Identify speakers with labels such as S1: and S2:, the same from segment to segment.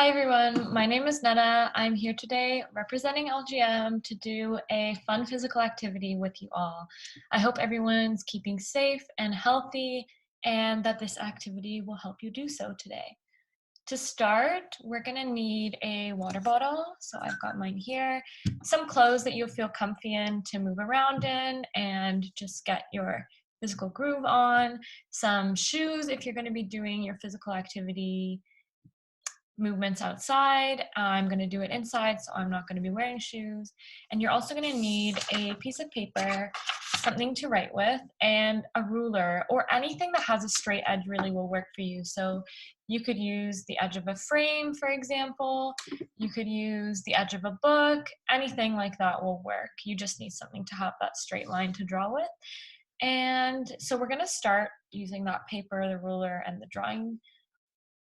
S1: Hi everyone, my name is Netta. I'm here today representing LGM to do a fun physical activity with you all. I hope everyone's keeping safe and healthy and that this activity will help you do so today. To start, we're gonna need a water bottle. So I've got mine here, some clothes that you'll feel comfy in to move around in and just get your physical groove on, some shoes if you're gonna be doing your physical activity movements outside. I'm going to do it inside, so I'm not going to be wearing shoes. And you're also going to need a piece of paper, something to write with, and a ruler, or anything that has a straight edge really will work for you. So you could use the edge of a frame, for example. You could use the edge of a book. Anything like that will work. You just need something to have that straight line to draw with. And so we're going to start using that paper, the ruler, and the drawing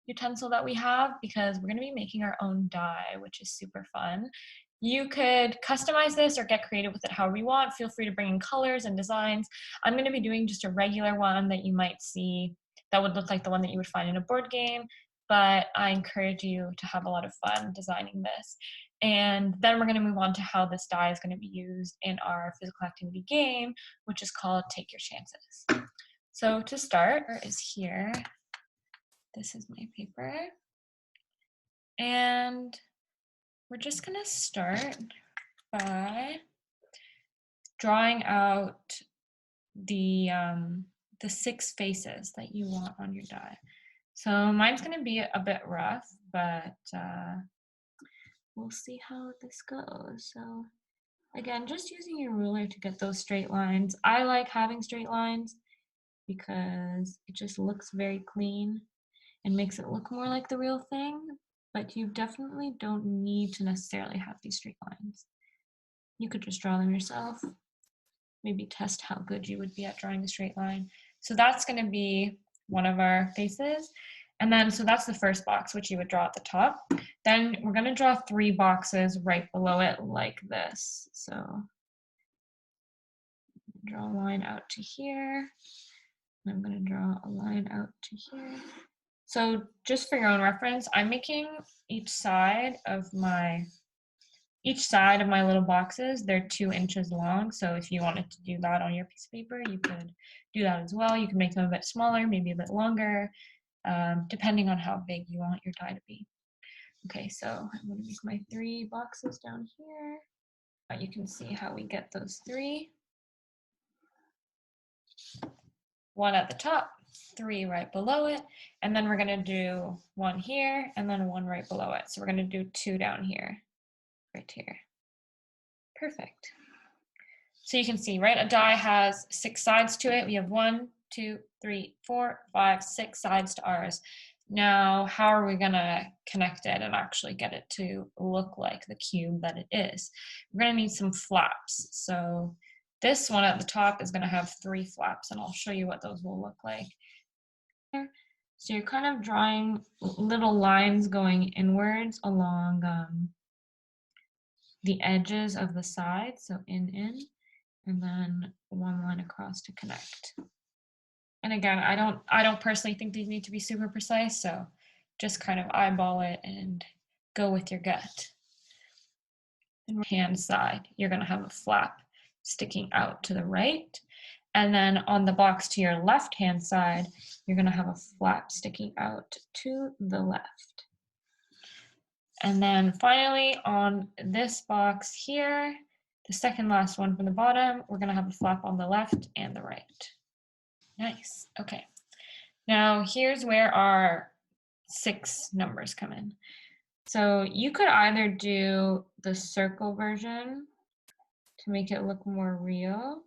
S1: utensil that we have because we're going to be making our own die, which is super fun. You could customize this or get creative with it however you want. Feel free to bring in colors and designs. I'm going to be doing just a regular one that you might see that would look like the one that you would find in a board game, but I encourage you to have a lot of fun designing this. And then we're going to move on to how this die is going to be used in our physical activity game, which is called Take Your Chances. So to start, is here. This is my paper. And we're just gonna start by drawing out the 6 faces that you want on your die. So mine's gonna be a bit rough, but we'll see how this goes. So again, just using your ruler to get those straight lines. I like having straight lines because it just looks very clean and makes it look more like the real thing, but you definitely don't need to necessarily have these straight lines. You could just draw them yourself, maybe test how good you would be at drawing a straight line. So that's going to be one of our faces. And then, so that's the first box, which you would draw at the top. Then we're going to draw 3 boxes right below it like this. So draw a line out to here. And I'm going to draw a line out to here. So just for your own reference, I'm making each side of my little boxes, they're 2 inches long. So if you wanted to do that on your piece of paper, you could do that as well. You can make them a bit smaller, maybe a bit longer, depending on how big you want your die to be. Okay, so I'm going to make my 3 boxes down here. You can see how we get those 3. 1 at the top, 3 right below it, and then we're going to do 1 here and then 1 right below it. So we're going to do 2 down here, right here. Perfect. So you can see, right, a die has 6 sides to it. We have 1, 2, 3, 4, 5, 6 sides to ours. Now, how are we going to connect it and actually get it to look like the cube that it is? We're going to need some flaps. So this one at the top is going to have 3 flaps, and I'll show you what those will look like. So you're kind of drawing little lines going inwards along the edges of the side, so in, and then 1 line across to connect. And again, I don't personally think these need to be super precise, so just kind of eyeball it and go with your gut. And hand side, you're going to have a flap sticking out to the right. And then on the box to your left hand side, you're going to have a flap sticking out to the left. And then finally on this box here, the second last one from the bottom, we're going to have a flap on the left and the right. Nice. Okay. Now here's where our 6 numbers come in. So you could either do the circle version to make it look more real,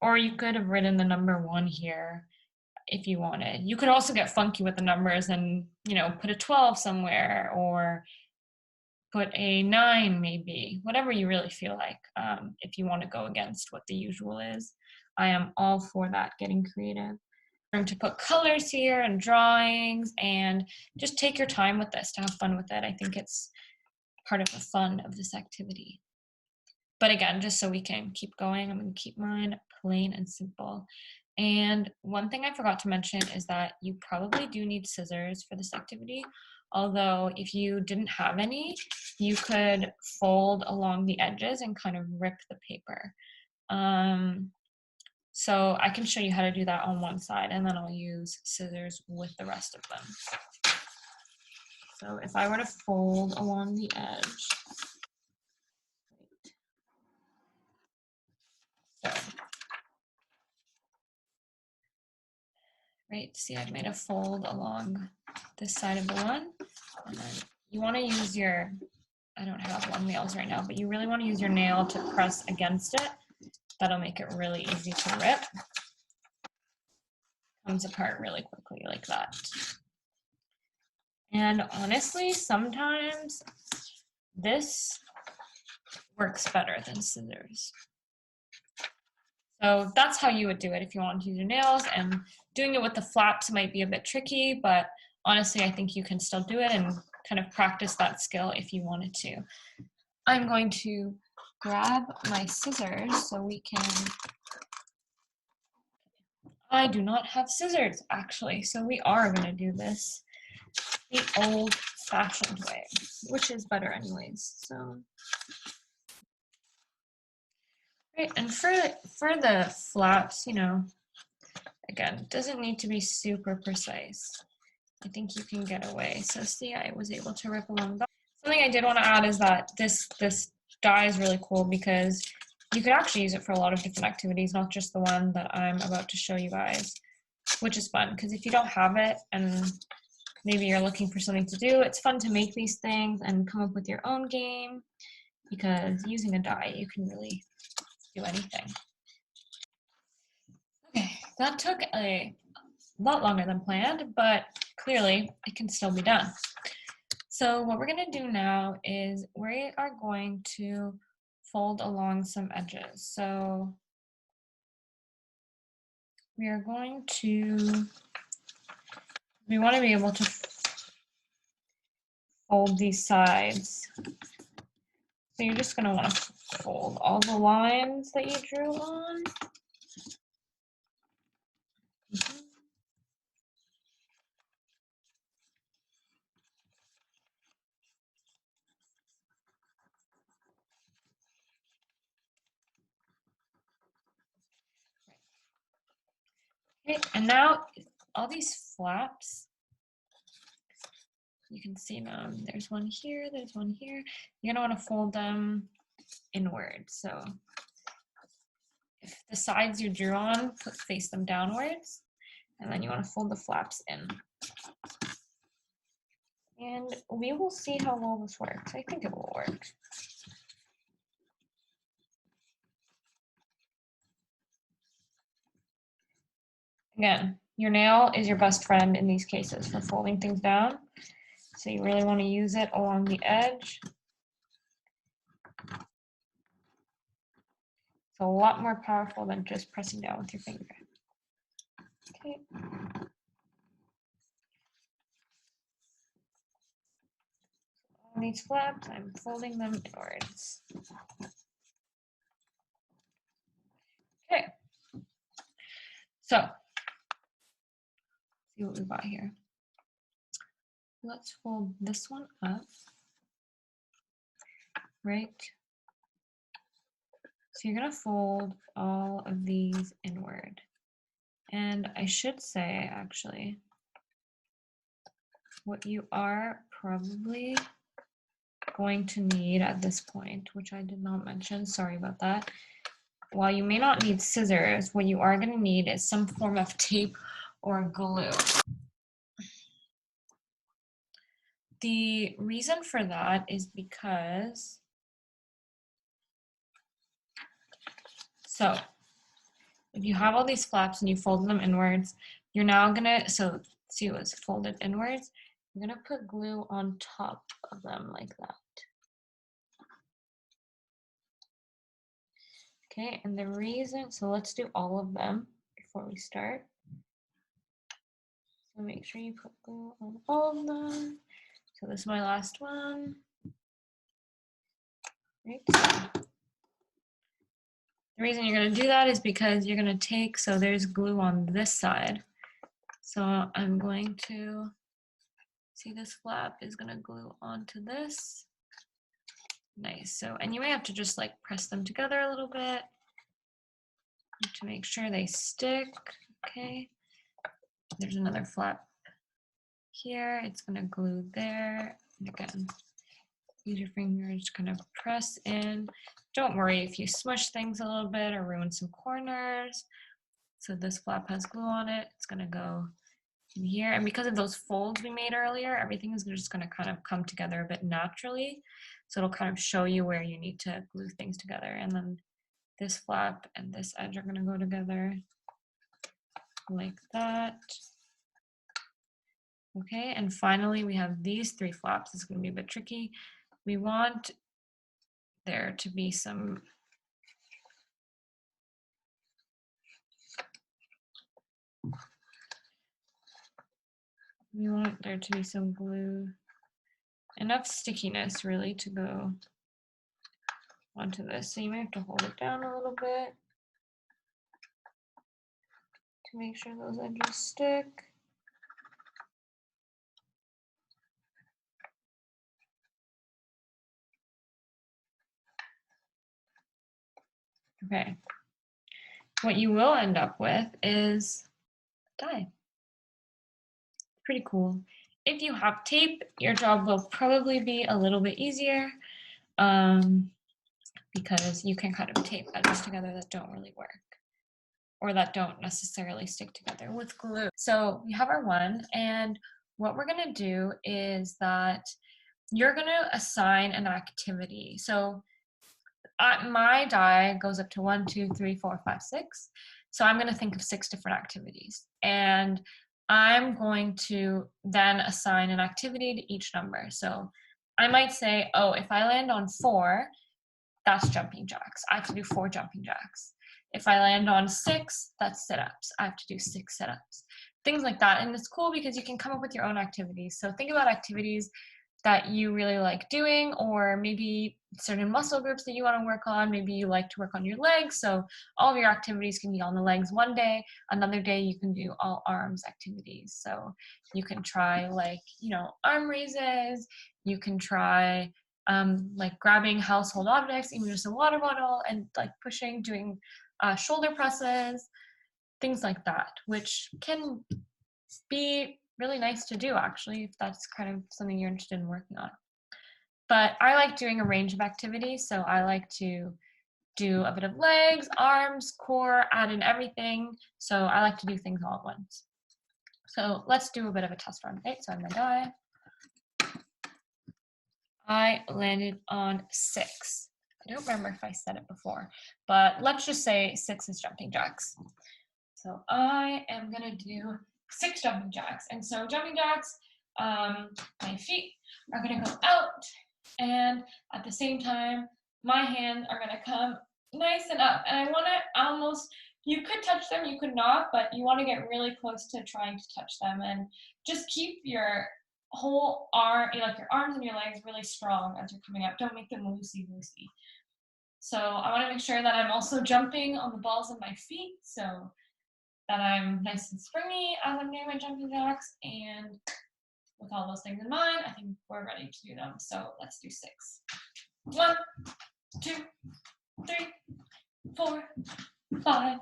S1: or you could have written the number 1 here if you wanted. You could also get funky with the numbers and, put a 12 somewhere or put a 9 maybe, whatever you really feel like, if you want to go against what the usual is. I am all for that, getting creative. To put colors here and drawings, and just take your time with this to have fun with it. I think it's part of the fun of this activity. But again, just so we can keep going, I'm going to keep mine plain and simple. And one thing I forgot to mention is that you probably do need scissors for this activity. Although if you didn't have any, you could fold along the edges and kind of rip the paper. So I can show you how to do that on one side, and then I'll use scissors with the rest of them. So if I were to fold along the edge, so, right, see I've made a fold along this side of the one, and then you want to use your, I don't have long nails right now, but you really want to use your nail to press against it. That'll make it really easy to rip. Comes apart really quickly like that. And honestly, sometimes this works better than scissors. So that's how you would do it if you want to use your nails, and doing it with the flaps might be a bit tricky, but honestly, I think you can still do it and kind of practice that skill if you wanted to. I'm going to grab my scissors so we can, I do not have scissors actually, so we are going to do this the old-fashioned way, which is better anyways. So, right, and for the flaps, you know, again, it doesn't need to be super precise. I think you can get away. So see, I was able to rip along that. Something I did want to add is that this die is really cool because you could actually use it for a lot of different activities, not just the one that I'm about to show you guys, which is fun because if you don't have it and maybe you're looking for something to do, it's fun to make these things and come up with your own game, because using a die, you can really do anything. Okay, that took a lot longer than planned, but clearly it can still be done. So what we're going to do now is we are going to fold along some edges. So we are going to, we want to be able to fold these sides. So you're just going to want to fold all the lines that you drew on. Okay, and now all these flaps, you can see them. There's one here, there's one here. You're gonna want to fold them inward. So if the sides you drew on, face them downwards, and then you want to fold the flaps in. And we will see how well this works. I think it will work. Again, your nail is your best friend in these cases for folding things down. So you really want to use it along the edge. It's a lot more powerful than just pressing down with your finger. Okay. On these flaps, I'm folding them inwards. Okay. So, see what we've got here. Let's fold this one up, right? So you're gonna fold all of these inward. And I should say, actually, what you are probably going to need at this point, which I did not mention, sorry about that. While you may not need scissors, what you are gonna need is some form of tape or glue. The reason for that is because, so if you have all these flaps and you fold them inwards, you're now gonna, so see it was folded inwards, you're gonna put glue on top of them like that. Okay, and the reason, so let's do all of them before we start. So make sure you put glue on all of them. So this is my last one. Right. The reason you're going to do that is because you're going to take, so there's glue on this side. So I'm going to, see this flap is going to glue onto this. Nice. So, and you may have to just like press them together a little bit to make sure they stick. Okay. There's another flap here. It's going to glue there. And again, use your fingers to kind of press in. Don't worry if you smush things a little bit or ruin some corners. So this flap has glue on it. It's going to go in here. And because of those folds we made earlier, everything is just going to kind of come together a bit naturally. So it'll kind of show you where you need to glue things together. And then this flap and this edge are going to go together like that. Okay, and finally we have these three flaps. It's going to be a bit tricky. We want there to be some glue, enough stickiness really to go onto this. So you may have to hold it down a little bit to make sure those edges stick. Okay. What you will end up with is a die. Pretty cool. If you have tape, your job will probably be a little bit easier because you can kind of tape edges together that don't really work or that don't necessarily stick together with glue. So we have our one, and what we're going to do is that you're going to assign an activity. So my die goes up to 1, 2, 3, 4, 5, 6. So I'm going to think of 6 different activities. And I'm going to then assign an activity to each number. So I might say, oh, if I land on 4, that's jumping jacks. I have to do 4 jumping jacks. If I land on 6, that's sit-ups. I have to do 6 sit-ups. Things like that. And it's cool because you can come up with your own activities. So think about activities that you really like doing, or maybe certain muscle groups that you want to work on. Maybe you like to work on your legs, so all of your activities can be on the legs one day. Another day you can do all arms activities. So you can try like, arm raises. You can try like grabbing household objects, even just a water bottle, and like pushing, doing shoulder presses, things like that, which can be really nice to do actually, if that's kind of something you're interested in working on. But I like doing a range of activities, so I like to do a bit of legs, arms, core, add in everything. So I like to do things all at once. So let's do a bit of a test run. Okay, so I have my die. I landed on 6. I don't remember if I said it before, but let's just say 6 is jumping jacks. So I am gonna do 6 jumping jacks. And so jumping jacks, my feet are gonna go out, and at the same time, my hands are gonna come nice and up. And I wanna almost, you could touch them, you could not, but you wanna get really close to trying to touch them, and just keep your whole arm, like your arms and your legs really strong as you're coming up. Don't make them loosey-goosey. So I wanna make sure that I'm also jumping on the balls of my feet, so that I'm nice and springy as I'm doing my jumping jacks. And with all those things in mind, I think we're ready to do them. So let's do 6. 1, 2, 3, 4, 5,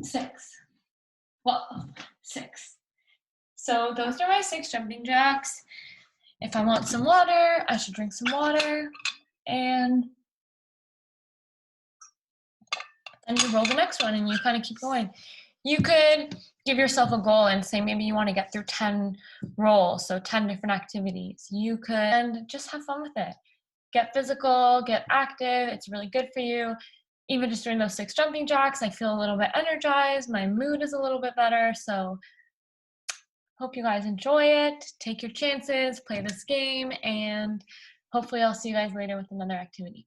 S1: 6. Well, 6. So those are my 6 jumping jacks. If I want some water, I should drink some water. And then you roll the next one and you kind of keep going. You could give yourself a goal and say maybe you want to get through 10 rolls, so 10 different activities. You could, and just have fun with it. Get physical, get active. It's really good for you. Even just doing those 6 jumping jacks, I feel a little bit energized. My mood is a little bit better. So hope you guys enjoy it. Take your chances, play this game, and hopefully I'll see you guys later with another activity.